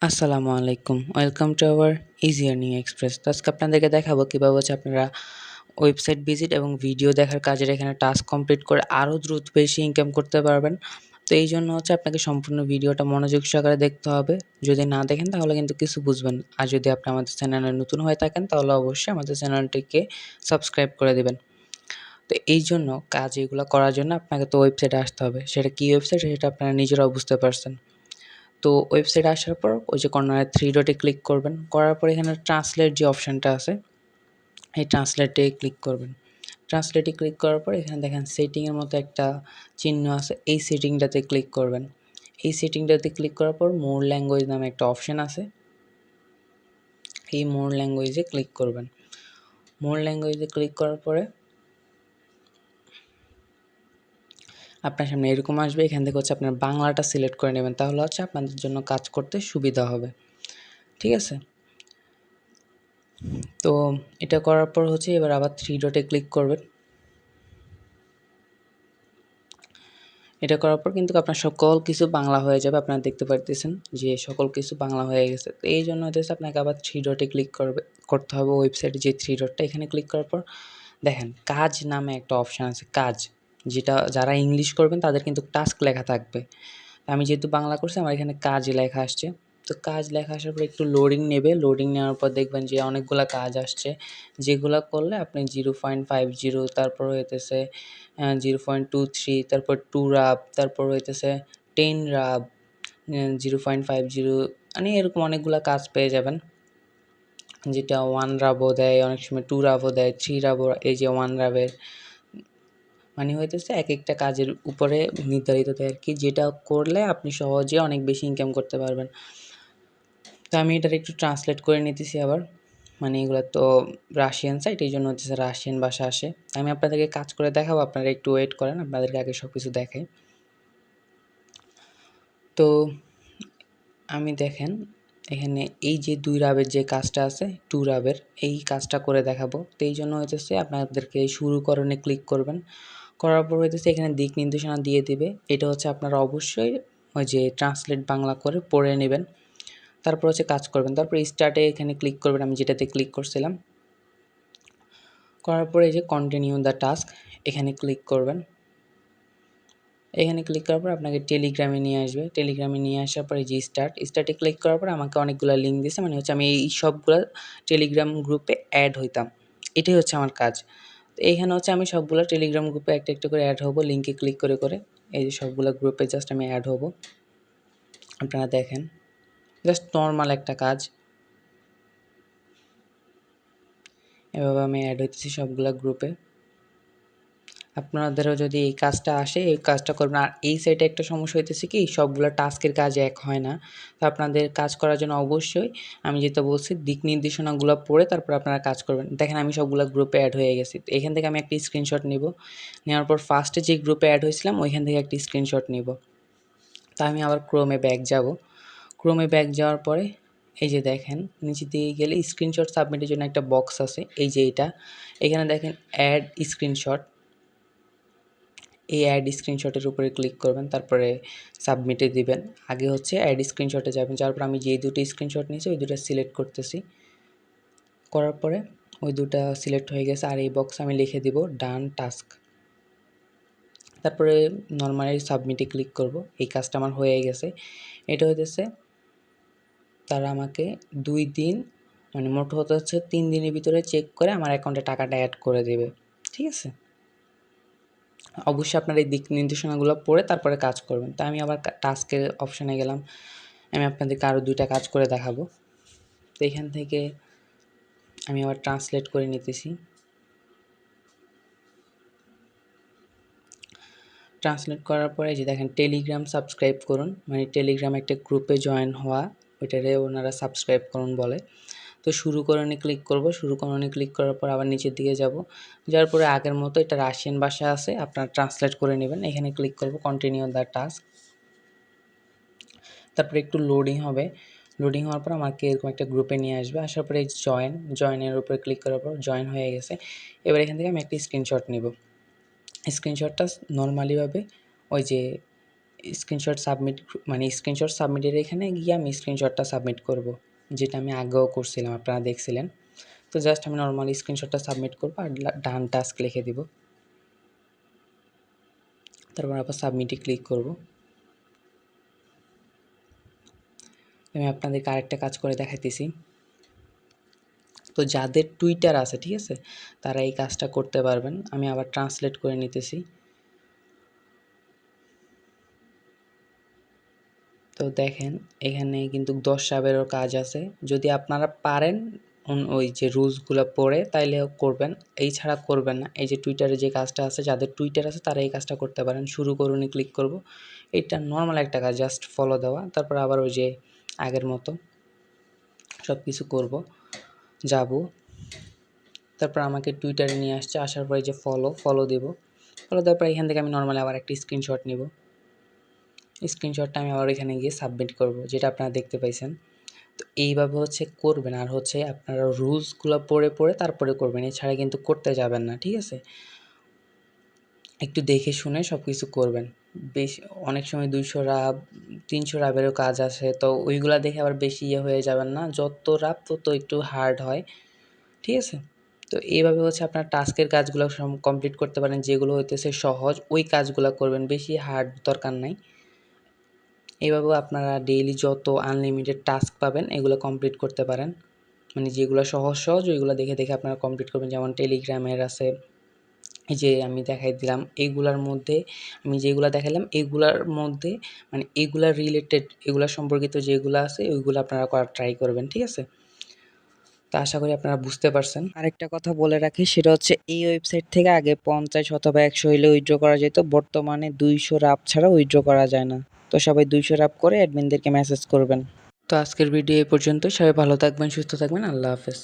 আসসালামু আলাইকুম। Welcome to our easy earning express. তো আজকে আপনাদেরকে দেখাবো কীভাবে আপনারা ওয়েবসাইট ভিজিট এবং ভিডিও দেখার কাজের এখানে টাস্ক কমপ্লিট করে আরও দ্রুত বেশি ইনকাম করতে পারবেন। তো এই জন্য আপনাকে সম্পূর্ণ ভিডিওটা মনোযোগ সহকারে দেখতে হবে। যদি না দেখেন তাহলে কিন্তু কিছু বুঝবেন। আর যদি আপনি আমাদের চ্যানেলে নতুন হয়ে থাকেন তাহলে অবশ্যই আমাদের চ্যানেলটিকে সাবস্ক্রাইব করে দেবেন। তো এই জন্য কাজ এগুলো করার জন্য আপনাকে তো ওয়েবসাইটে আসতে হবে। সেটা কী ওয়েবসাইট সেটা আপনারা নিজেরাও বুঝতে পারছেন। তো ওয়েবসাইটে আসার পর ওই যে কর্নারে 3 ডটে ক্লিক করবেন। করার পর এখানে ট্রান্সলেট যে অপশানটা আছে, এই ট্রান্সলেটে ক্লিক করবেন। ট্রান্সলেটে ক্লিক করার পর এখানে দেখেন সেটিংয়ের মতো একটা চিহ্ন আছে, এই সেটিংটাতে ক্লিক করবেন। এই সেটিংটাতে ক্লিক করার পর মোর ল্যাঙ্গুয়েজ নামে একটা অপশান আছে, এই মোর ল্যাঙ্গুয়েজে ক্লিক করবেন। মোর ল্যাঙ্গুয়েজে ক্লিক করার পরে আপনার সামনে এরকম আসবে। এখান থেকে আপনার বাংলাটা সিলেক্ট করে নেবেন, তাহলে আপনাদের জন্য কাজ করতে সুবিধা হবে। ঠিক আছে, তো এটা করার পর এবার আবার 3 ডটে ক্লিক করবেন। এটা করার পর কিন্তু আপনার সকল কিছু বাংলা হয়ে যাবে। আপনারা দেখতে পারতেছেন যে সকল কিছু বাংলা হয়ে গেছে। তো এই জন্য আপনাকে আবার 3 ডটে ক্লিক করতে হবে। ওয়েবসাইটে যে 3 ডটটা, এখানে ক্লিক করার পর দেখেন কাজ নামে একটা অপশান আছে, কাজ, যেটা যারা ইংলিশ করবেন তাদের কিন্তু টাস্ক লেখা থাকবে। আমি যেহেতু বাংলা করছি আমার এখানে কাজ লেখা আসছে। তো কাজ লেখা আসার পর একটু লোডিং নেবে। লোডিং নেওয়ার পর দেখবেন যে অনেকগুলা কাজ আসছে, যেগুলা করলে আপনি 0.50, তারপর 0.23, তারপর 2 রাব, তারপর 10 রাব, 0.50, মানে এরকম অনেকগুলা কাজ পেয়ে যাবেন, যেটা 1 রাবও দেয়, অনেক সময় 2 রাবও দেয়, 3 রাবও। এই যে 1 রাবের মানে এক একটা কাজের উপরে নির্ধারিত দেয় আর কি, যেটা করলে আপনি সহজে অনেক বেশি ইনকাম করতে পারবেন। তো আমি এটার একটু ট্রান্সলেট করে নিতেছি আবার, মানে এগুলো তো রাশিয়ান সাইট, এই জন্য রাশিয়ান ভাষা আসে। আমি আপনাদেরকে কাজ করে দেখাবো, আপনারা একটু ওয়েট করেন, আপনাদেরকে আগে সব কিছু দেখাই। তো আমি দেখেন এখানে এই যে 2 রাবের যে কাজটা আছে, 2 রাবের এই কাজটা করে দেখাবো। তো এই জন্য আপনাদেরকে শুরুকরণে ক্লিক করবেন। করার পর এখানে দিক নির্দেশনা দিয়ে দিবে। এটা আপনারা অবশ্যই ওই যে ট্রান্সলেট বাংলা করে পড়ে নেবেন, তারপর কাজ করবেন। তারপর স্টার্টে এখানে ক্লিক করবেন, আমি যেটাতে ক্লিক করছিলাম। করার পরে এই যে কন্টিনিউ দ্য টাস্ক, এখানে ক্লিক করবেন। এখানে ক্লিক করার পর আপনাকে টেলিগ্রামে নিয়ে আসবে। টেলিগ্রামে নিয়ে আসার পরে যে স্টার্টে ক্লিক করার পর আমাকে অনেকগুলো লিঙ্ক দিয়েছে, মানে আমি এই সবগুলো টেলিগ্রাম গ্রুপে অ্যাড হইতাম। এটাই আমার কাজ। তো এইখানে আমি সবগুলো টেলিগ্রাম গ্রুপে একটা একটা করে অ্যাড হব, লিঙ্কে ক্লিক করে করে। এই যে সবগুলো গ্রুপে জাস্ট আমি অ্যাড হব। আপনারা দেখেন জাস্ট নর্মাল একটা কাজ, এভাবে আমি অ্যাড হইতেছি সবগুলো গ্রুপে। আপনাদেরও যদি এই কাজটা আসে, এই কাজটা করবেন। আর এই সাইটে একটা সমস্যা হইতেছে কি, সবগুলো টাস্কের কাজ এক হয় না। তো আপনাদের কাজ করার জন্য অবশ্যই আমি যেটা বলছি দিক নির্দেশনাগুলো পড়ে তারপর আপনারা কাজ করবেন। দেখেন আমি সবগুলো গ্রুপে অ্যাড হয়ে গেছি। তো এখান থেকে আমি একটা স্ক্রিনশট নিব, নেওয়ার পর ফার্স্টে যে গ্রুপে অ্যাড হয়েছিলাম ওইখান থেকে একটা স্ক্রিনশট নিব। তা আমি আবার ক্রোমে ব্যাক যাব। ক্রোমে ব্যাক যাওয়ার পরে এই যে দেখেন নিচে দিয়ে গেলে স্ক্রিনশট সাবমিটের জন্য একটা বক্স আছে, এই যে এটা। এখানে দেখেন অ্যাড স্ক্রিনশট, এই অ্যাড স্ক্রিনশটের উপরে ক্লিক করবেন, তারপরে সাবমিটে দিবেন। আগে অ্যাড স্ক্রিনশটে যাবেন, যাওয়ার পর আমি যে দুটো স্ক্রিনশট নিয়েছি ওই দুটো সিলেক্ট করতেছি। করার পরে ওই দুটো সিলেক্ট হয়ে গেছে, আর এই বক্সে আমি লিখে দিব ডান টাস্ক। তারপরে নর্মালি সাবমিটে ক্লিক করব। এই কাজটা আমার হয়ে গেছে। এটা তারা আমাকে 2 দিন, মানে মোট 3 দিনের ভিতরে চেক করে আমার অ্যাকাউন্টে টাকাটা অ্যাড করে দেবে। ঠিক আছে, অবশ্যই আপনার এই দিক নির্দেশনাগুলো পড়ে তারপরে কাজ করবেন। তো আমি আবার টাস্কের অপশানে গেলাম, আমি আপনাদেরকে আরও 2টা কাজ করে দেখাবো। তো এখান থেকে আমি আবার ট্রান্সলেট করে নিতেছি। ট্রান্সলেট করার পরে যে দেখেন টেলিগ্রাম সাবস্ক্রাইব করুন, মানে টেলিগ্রাম একটা গ্রুপে জয়েন হওয়া, ওইটারে ওনারা সাবস্ক্রাইব করুন বলে। তো শুরুকরণে ক্লিক করব। শুরুকরণে ক্লিক করার পর আবার নিচের দিকে যাব, যাওয়ার পরে আগের মতো এটা রাশিয়ান ভাষা আছে, আপনারা ট্রান্সলেট করে নেবেন। এখানে ক্লিক করব কন্টিনিউ দ্য টাস্ক। তারপরে একটু লোডিং হবে। লোডিং হওয়ার পর আমাকে এরকম একটা গ্রুপে নিয়ে আসবে। আসার পরে জয়েনের উপরে ক্লিক করার পর জয়েন হয়ে গেছে। এবার এখান থেকে আমি একটা স্ক্রিনশট নিব। স্ক্রিনশটটা নর্মালিভাবে ওই যে স্ক্রিনশট সাবমিট মানে স্ক্রিনশট সাবমিটের এখানে গিয়ে আমি স্ক্রিনশটটা সাবমিট করব, যেটা আমি আগেও করছিলাম, আপনারা দেখছিলেন। তো জাস্ট আমি নর্মাল স্ক্রিনশটটা সাবমিট করবো আর ডান টাস্ক লিখে দিব। তারপর আবার সাবমিটে ক্লিক করব। আমি আপনাদেরকে আরেকটা কাজ করে দেখাইতেছি। তো যাদের টুইটার আছে, ঠিক আছে, তারা এই কাজটা করতে পারবেন। আমি আবার ট্রান্সলেট করে নিতেছি। তো দেখেন এখানে কিন্তু 10 সাবেরও কাজ আছে। যদি আপনারা পারেন ওই যে রুলসগুলো পড়ে তাইলে করবেন, এই ছাড়া করবেন না। এই যে টুইটারে যে কাজটা আছে, যাদের টুইটার আছে তারা এই কাজটা করতে পারেন। শুরু করুনই ক্লিক করব। এটা নর্মাল একটা কাজ, জাস্ট ফলো দেওয়া। তারপর আবার ওই যে আগের মতো সব কিছু করব, যাব। তারপর আমাকে টুইটারে নিয়ে আসছে, আসার পরে যে ফলো দেব। ফলো দেওয়ার পর এখান থেকে আমি নর্মালি আবার একটা স্ক্রিনশট নিব। স্ক্রিনশটটা আমি আবার এখানে গিয়ে সাবমিট করব, যেটা আপনারা দেখতে পাইছেন। তো এইভাবে হচ্ছে করবেন। আর হচ্ছে আপনারা রুলসগুলো পড়ে পড়ে তারপরে করবেন, এছাড়া কিন্তু করতে যাবেন না, ঠিক আছে? একটু দেখে শুনে সব কিছু করবেন। বেশি অনেক সময় 200 রাব 300 রাবেরও কাজ আছে, তো ওইগুলা দেখে আবার বেশি হয়ে যাবেন না। যত রাব তত একটু হার্ড হয়, ঠিক আছে? তো এইভাবে হচ্ছে আপনার টাস্কের কাজগুলো কমপ্লিট করতে পারেন। যেগুলো হইতেছে সহজ ওই কাজগুলো করবেন, বেশি হার্ড দরকার নাই। এইভাবেও আপনারা ডেইলি যত আনলিমিটেড টাস্ক পাবেন এগুলো কমপ্লিট করতে পারেন। মানে যেগুলো সহজ ওইগুলো দেখে দেখে আপনারা কমপ্লিট করবেন। যেমন টেলিগ্রামের আছে, এই যে আমি দেখাই দিলাম, এইগুলার মধ্যে আমি যেগুলো দেখালাম এগুলার মধ্যে মানে এগুলার রিলেটেড, এগুলা সম্পর্কিত যেগুলো আছে ওইগুলো আপনারা করার ট্রাই করবেন, ঠিক আছে? তো আশা করি আপনারা বুঝতে পারছেন। আরেকটা কথা বলে রাখি, সেটা হচ্ছে এই ওয়েবসাইট থেকে আগে 50 অথবা 100 হইলে উইথড্র করা যেত, বর্তমানে 200 রাব ছাড়া উইথড্র করা যায় না। তো সবাই 200 রাব করে অ্যাডমিনদেরকে মেসেজ করবেন। তো আজকের ভিডিও এই পর্যন্ত। সবাই ভালো থাকবেন, সুস্থ থাকবেন। আল্লাহ হাফেজ।